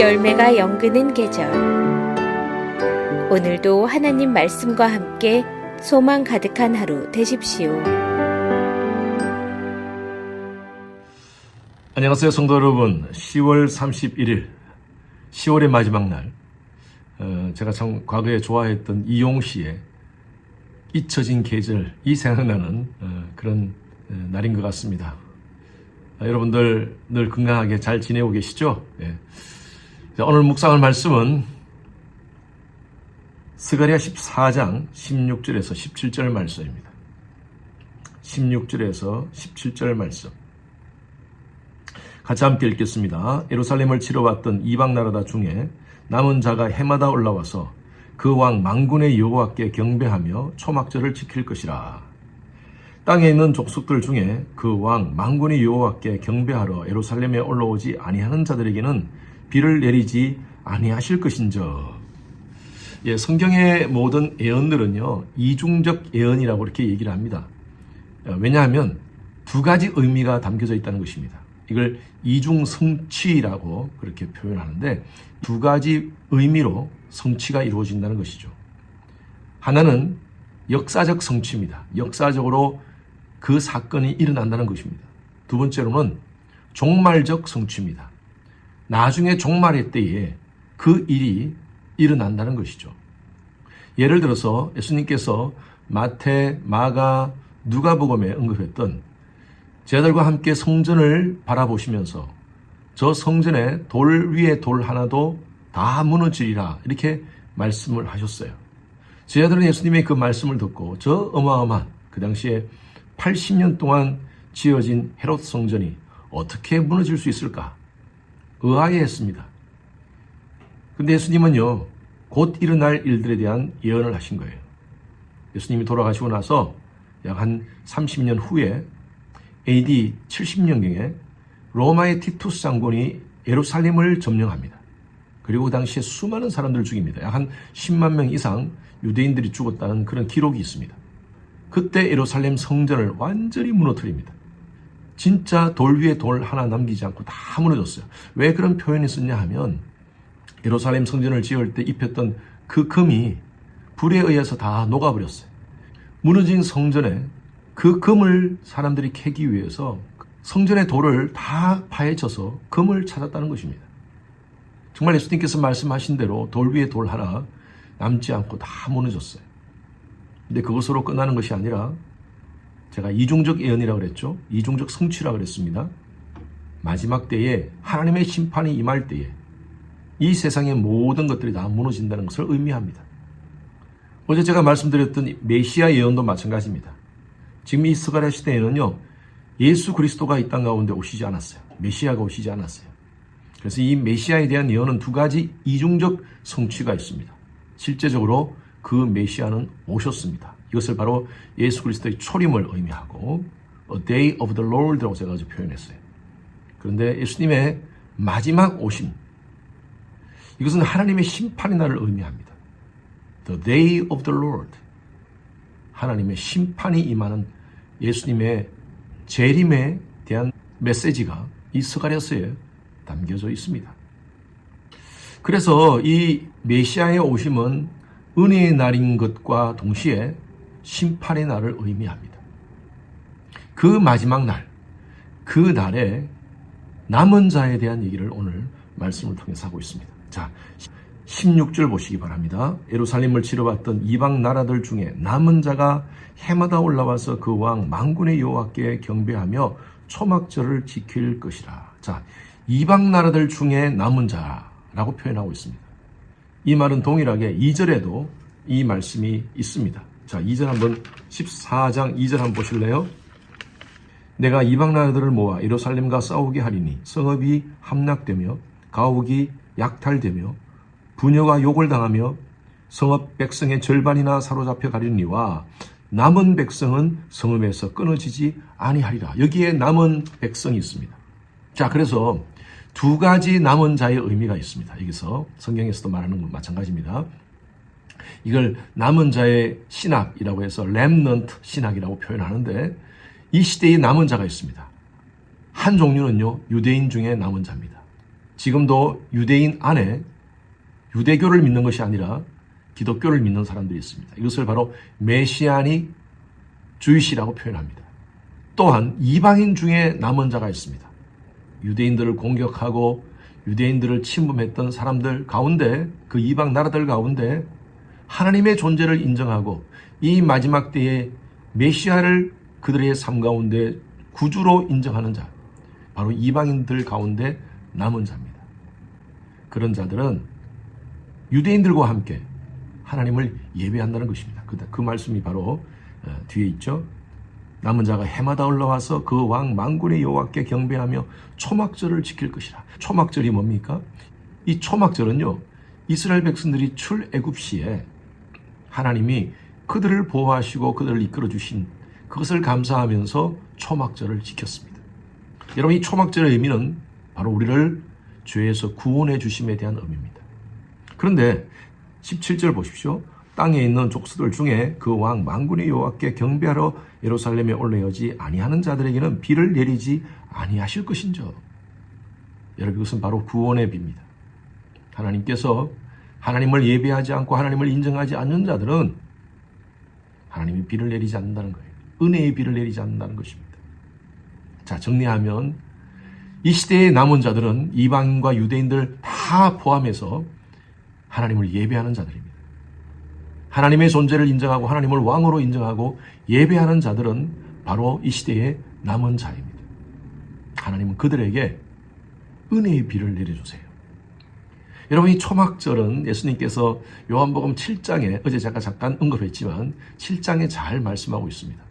열매가 연근은 계절. 오늘도 하나님 말씀과 함께 소망 가득한 하루 되십시오. 안녕하세요, 성도 여러분. 10월 31일, 10월의 마지막 날. 제가 참 과거에 좋아했던 이용시의 잊혀진 계절이 생각나는 그런 날인 것 같습니다. 여러분들 늘 건강하게 잘 지내고 계시죠? 네. 오늘 묵상할 말씀은 스가랴 14장 16절에서 17절 말씀입니다. 16절에서 17절 말씀. 같이 함께 읽겠습니다. 예루살렘을 치러 왔던 이방 나라다 중에 남은 자가 해마다 올라와서 그 왕 만군의 여호와께 경배하며 초막절을 지킬 것이라. 땅에 있는 족속들 중에 그 왕 만군의 여호와께 경배하러 예루살렘에 올라오지 아니하는 자들에게는 비를 내리지 아니하실 것인저. 예, 성경의 모든 예언들은요, 이중적 예언이라고 이렇게 얘기를 합니다. 왜냐하면 두 가지 의미가 담겨져 있다는 것입니다. 이걸 이중성취라고 그렇게 표현하는데, 두 가지 의미로 성취가 이루어진다는 것이죠. 하나는 역사적 성취입니다. 역사적으로 그 사건이 일어난다는 것입니다. 두 번째로는 종말적 성취입니다. 나중에 종말의 때에 그 일이 일어난다는 것이죠. 예를 들어서 예수님께서 마태, 마가, 누가복음에 언급했던 제자들과 함께 성전을 바라보시면서 저 성전에 돌 위에 돌 하나도 다 무너지리라 이렇게 말씀을 하셨어요. 제자들은 예수님의 그 말씀을 듣고 저 어마어마한 그 당시에 80년 동안 지어진 헤롯 성전이 어떻게 무너질 수 있을까 의아해했습니다. 근데 예수님은요, 곧 일어날 일들에 대한 예언을 하신 거예요. 예수님이 돌아가시고 나서 약 한 30년 후에 AD 70년경에 로마의 티투스 장군이 예루살렘을 점령합니다. 그리고 그 당시에 수많은 사람들을 죽입니다. 약 한 10만 명 이상 유대인들이 죽었다는 그런 기록이 있습니다. 그때 예루살렘 성전을 완전히 무너뜨립니다. 진짜 돌 위에 돌 하나 남기지 않고 다 무너졌어요. 왜 그런 표현이 썼냐 하면 예루살렘 성전을 지을 때 입혔던 그 금이 불에 의해서 다 녹아버렸어요. 무너진 성전에 그 금을 사람들이 캐기 위해서 성전의 돌을 다 파헤쳐서 금을 찾았다는 것입니다. 정말 예수님께서 말씀하신 대로 돌 위에 돌 하나 남지 않고 다 무너졌어요. 근데 그것으로 끝나는 것이 아니라 제가 이중적 예언이라고 그랬죠. 이중적 성취라고 그랬습니다. 마지막 때에 하나님의 심판이 임할 때에 이 세상의 모든 것들이 다 무너진다는 것을 의미합니다. 어제 제가 말씀드렸던 메시아 예언도 마찬가지입니다. 지금 이 스가랴 시대에는요, 예수 그리스도가 이 땅 가운데 오시지 않았어요. 메시아가 오시지 않았어요. 그래서 이 메시아에 대한 예언은 두 가지 이중적 성취가 있습니다. 실제적으로 그 메시아는 오셨습니다. 이것을 바로 예수 그리스도의 초림을 의미하고 A Day of the Lord라고 제가 아주 표현했어요. 그런데 예수님의 마지막 오심, 이것은 하나님의 심판의 날을 의미합니다. The Day of the Lord, 하나님의 심판이 임하는 예수님의 재림에 대한 메시지가 이 스가랴서에 담겨져 있습니다. 그래서 이 메시아의 오심은 은혜의 날인 것과 동시에 심판의 날을 의미합니다. 그 마지막 날, 그 날에 남은 자에 대한 얘기를 오늘 말씀을 통해서 하고 있습니다. 자, 16절 보시기 바랍니다. 예루살렘을 치러봤던 이방 나라들 중에 남은 자가 해마다 올라와서 그 왕 만군의 여호와께 경배하며 초막절을 지킬 것이라. 자, 이방 나라들 중에 남은 자라고 표현하고 있습니다. 이 말은 동일하게 2절에도 이 말씀이 있습니다. 자, 2절 한번 14장 2절 한번 보실래요? 내가 이방 나라들을 모아 예루살렘과 싸우게 하리니 성읍이 함락되며 가옥이 약탈되며 부녀가 욕을 당하며 성읍 백성의 절반이나 사로잡혀 가리니와 남은 백성은 성읍에서 끊어지지 아니하리라. 여기에 남은 백성이 있습니다. 자, 그래서 두 가지 남은 자의 의미가 있습니다. 여기서 성경에서도 말하는 건 마찬가지입니다. 이걸 남은 자의 신학이라고 해서 렘넌트 신학이라고 표현하는데, 이 시대에 남은 자가 있습니다. 한 종류는요, 유대인 중에 남은 자입니다. 지금도 유대인 안에 유대교를 믿는 것이 아니라 기독교를 믿는 사람들이 있습니다. 이것을 바로 메시아닉 주이시라고 표현합니다. 또한 이방인 중에 남은 자가 있습니다. 유대인들을 공격하고 유대인들을 침범했던 사람들 가운데, 그 이방 나라들 가운데 하나님의 존재를 인정하고 이 마지막 때에 메시아를 그들의 삶 가운데 구주로 인정하는 자, 바로 이방인들 가운데 남은 자입니다. 그런 자들은 유대인들과 함께 하나님을 예배한다는 것입니다. 그 말씀이 바로 뒤에 있죠. 남은 자가 해마다 올라와서 그 왕 만군의 여호와께 경배하며 초막절을 지킬 것이라. 초막절이 뭡니까? 이 초막절은요, 이스라엘 백성들이 출애굽 시에 하나님이 그들을 보호하시고 그들을 이끌어 주신 그것을 감사하면서 초막절을 지켰습니다. 여러분, 이 초막절의 의미는 바로 우리를 죄에서 구원해 주심에 대한 의미입니다. 그런데 17절 보십시오. 땅에 있는 족속들 중에 그 왕 만군의 여호와께 경배하러 예루살렘에 올라오지 아니하는 자들에게는 비를 내리지 아니하실 것인저. 여러분, 이것은 바로 구원의 비입니다. 하나님께서 하나님을 예배하지 않고 하나님을 인정하지 않는 자들은 하나님이 비를 내리지 않는다는 거예요. 은혜의 비를 내리지 않는다는 것입니다. 자, 정리하면 이 시대의 남은 자들은 이방인과 유대인들 다 포함해서 하나님을 예배하는 자들입니다. 하나님의 존재를 인정하고 하나님을 왕으로 인정하고 예배하는 자들은 바로 이 시대의 남은 자입니다. 하나님은 그들에게 은혜의 비를 내려주세요. 여러분, 이 초막절은 예수님께서 요한복음 7장에 어제 제가 잠깐 언급했지만 7장에 잘 말씀하고 있습니다.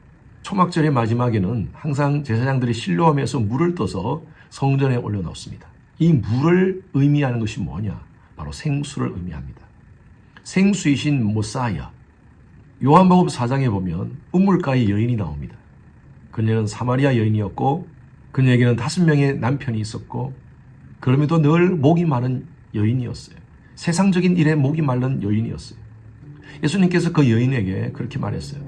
초막절의 마지막에는 항상 제사장들이 실로암에서 물을 떠서 성전에 올려놓습니다. 이 물을 의미하는 것이 뭐냐? 바로 생수를 의미합니다. 생수이신 모사야. 요한복음 4장에 보면 우물가에 여인이 나옵니다. 그녀는 사마리아 여인이었고 그녀에게는 5명의 남편이 있었고 그럼에도 늘 목이 마른 여인이었어요. 세상적인 일에 목이 마른 여인이었어요. 예수님께서 그 여인에게 그렇게 말했어요.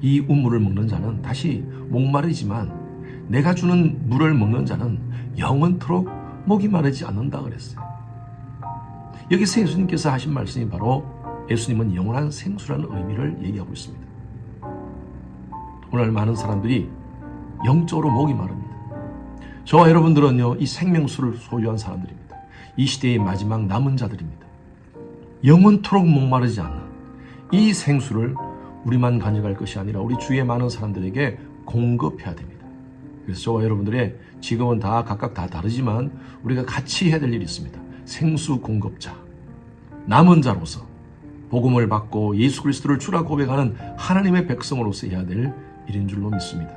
이 우물을 먹는 자는 다시 목마르지만 내가 주는 물을 먹는 자는 영원토록 목이 마르지 않는다 그랬어요. 여기서 예수님께서 하신 말씀이 바로 예수님은 영원한 생수라는 의미를 얘기하고 있습니다. 오늘 많은 사람들이 영적으로 목이 마릅니다. 저와 여러분들은요, 이 생명수를 소유한 사람들입니다. 이 시대의 마지막 남은 자들입니다. 영원토록 목마르지 않는 이 생수를 우리만 가져갈 것이 아니라 우리 주위의 많은 사람들에게 공급해야 됩니다. 그래서 저와 여러분들의 지금은 다 각각 다 다르지만 우리가 같이 해야 될 일이 있습니다. 생수 공급자, 남은 자로서 복음을 받고 예수 그리스도를 주라 고백하는 하나님의 백성으로서 해야 될 일인 줄로 믿습니다.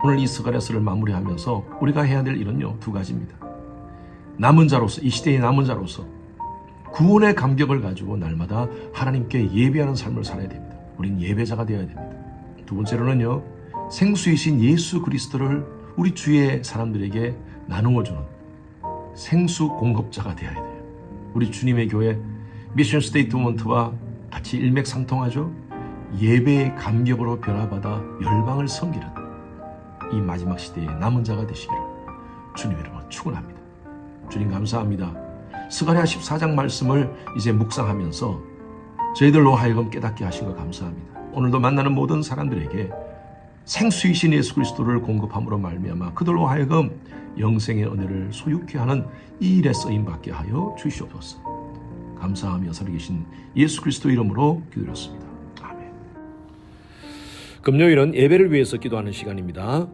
오늘 이 스가랴서를 마무리하면서 우리가 해야 될 일은요, 2가지입니다. 남은 자로서, 이 시대의 남은 자로서 구원의 감격을 가지고 날마다 하나님께 예배하는 삶을 살아야 됩니다. 우린 예배자가 되어야 됩니다. 2번째로는요, 생수이신 예수 그리스도를 우리 주위의 사람들에게 나누어주는 생수 공급자가 되어야 돼요. 우리 주님의 교회 미션 스테이트먼트와 같이 일맥상통하죠. 예배의 감격으로 변화받아 열방을 섬기는 이 마지막 시대의 남은 자가 되시기를 주님 여러분 축원합니다. 주님 감사합니다. 스가랴 14장 말씀을 이제 묵상하면서 저희들로 하여금 깨닫게 하신 것 감사합니다. 오늘도 만나는 모든 사람들에게 생수이신 예수 그리스도를 공급함으로 말미암아 그들로 하여금 영생의 은혜를 소유케 하는 이 일에 쓰임받게 하여 주시옵소서. 감사하며 살아계신 예수 그리스도 이름으로 기도드렸습니다. 아멘. 금요일은 예배를 위해서 기도하는 시간입니다.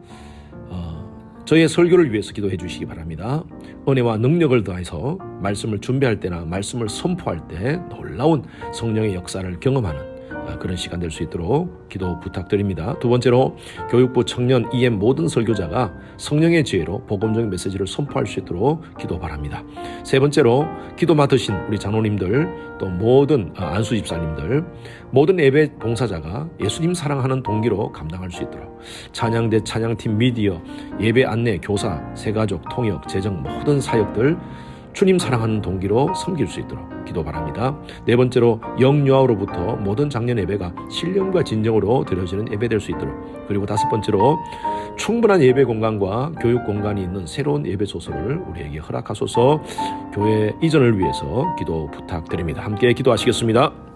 저의 설교를 위해서 기도해 주시기 바랍니다. 은혜와 능력을 더해서 말씀을 준비할 때나 말씀을 선포할 때 놀라운 성령의 역사를 경험하는 그런 시간 될 수 있도록 기도 부탁드립니다. 2번째로 교육부 청년 EM 모든 설교자가 성령의 지혜로 복음적인 메시지를 선포할 수 있도록 기도 바랍니다. 3번째로 기도 맡으신 우리 장로님들 또 모든 안수 집사님들 모든 예배 봉사자가 예수님 사랑하는 동기로 감당할 수 있도록 찬양대 찬양팀 미디어 예배 안내 교사 세가족 통역 재정 모든 사역들 주님 사랑하는 동기로 섬길 수 있도록 기도 바랍니다. 네 번째로 영유아로부터 모든 작년 예배가 신령과 진정으로 드려지는 예배 될 수 있도록, 그리고 다섯 번째로 충분한 예배 공간과 교육 공간이 있는 새로운 예배 소설을 우리에게 허락하소서. 교회 이전을 위해서 기도 부탁드립니다. 함께 기도하시겠습니다.